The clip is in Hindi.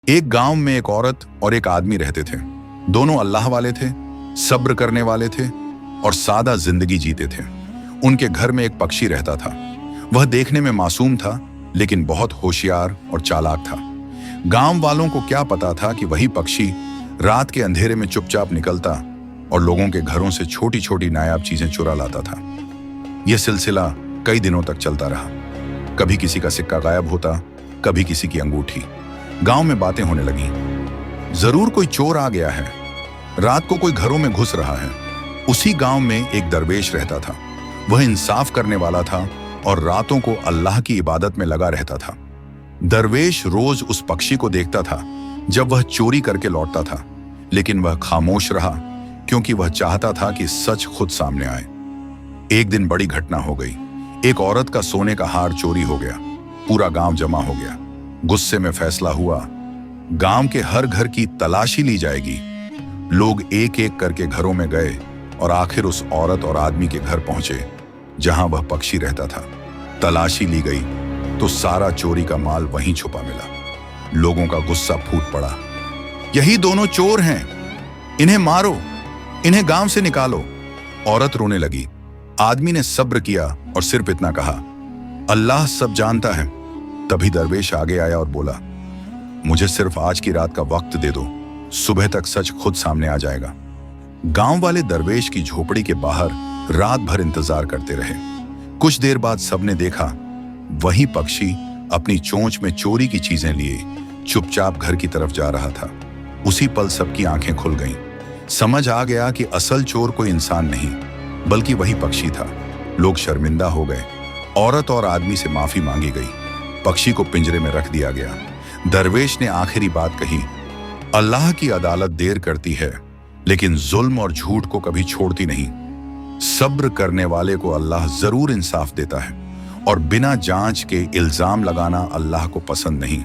एक गांव में एक औरत और एक आदमी रहते थे। दोनों अल्लाह वाले थे, सब्र करने वाले थे और सादा जिंदगी जीते थे। उनके घर में एक पक्षी रहता था। वह देखने में मासूम था, लेकिन बहुत होशियार और चालाक था। गांव वालों को क्या पता था कि वही पक्षी रात के अंधेरे में चुपचाप निकलता और लोगों के घरों से छोटी छोटी नायाब चीजें चुरा लाता था। यह सिलसिला कई दिनों तक चलता रहा। कभी किसी का सिक्का गायब होता, कभी किसी की अंगूठी। गांव में बातें होने लगी, जरूर कोई चोर आ गया है, रात को कोई घरों में घुस रहा है। उसी गांव में एक दरवेश रहता था। वह इंसाफ करने वाला था और रातों को अल्लाह की इबादत में लगा रहता था। दरवेश रोज उस पक्षी को देखता था जब वह चोरी करके लौटता था, लेकिन वह खामोश रहा क्योंकि वह चाहता था कि सच खुद सामने आए। एक दिन बड़ी घटना हो गई। एक औरत का सोने का हार चोरी हो गया। पूरा गांव जमा हो गया। गुस्से में फैसला हुआ, गांव के हर घर की तलाशी ली जाएगी। लोग एक एक करके घरों में गए और आखिर उस औरत और आदमी के घर पहुंचे जहां वह पक्षी रहता था। तलाशी ली गई तो सारा चोरी का माल वहीं छुपा मिला। लोगों का गुस्सा फूट पड़ा। यही दोनों चोर हैं, इन्हें मारो, इन्हें गांव से निकालो। औरत रोने लगी। आदमी ने सब्र किया और सिर्फ इतना कहा, अल्लाह सब जानता है। तभी दरवेश आगे आया और बोला, मुझे सिर्फ आज की रात का वक्त दे दो, सुबह तक सच खुद सामने आ जाएगा। गांव वाले दरवेश की झोपड़ी के बाहर रात भर इंतजार करते रहे। कुछ देर बाद सबने देखा, वही पक्षी अपनी चोंच में चोरी की चीजें लिए चुपचाप घर की तरफ जा रहा था। उसी पल सबकी आंखें खुल गईं। समझ आ गया कि असल चोर कोई इंसान नहीं, बल्कि वही पक्षी था। लोग शर्मिंदा हो गए। औरत और आदमी से माफी मांगी गई। पक्षी को पिंजरे में रख दिया गया। दरवेश ने आखिरी बात कही, अल्लाह की अदालत देर करती है, लेकिन जुल्म और झूठ को कभी छोड़ती नहीं। सब्र करने वाले को अल्लाह जरूर इंसाफ देता है और बिना जांच के इल्जाम लगाना अल्लाह को पसंद नहीं।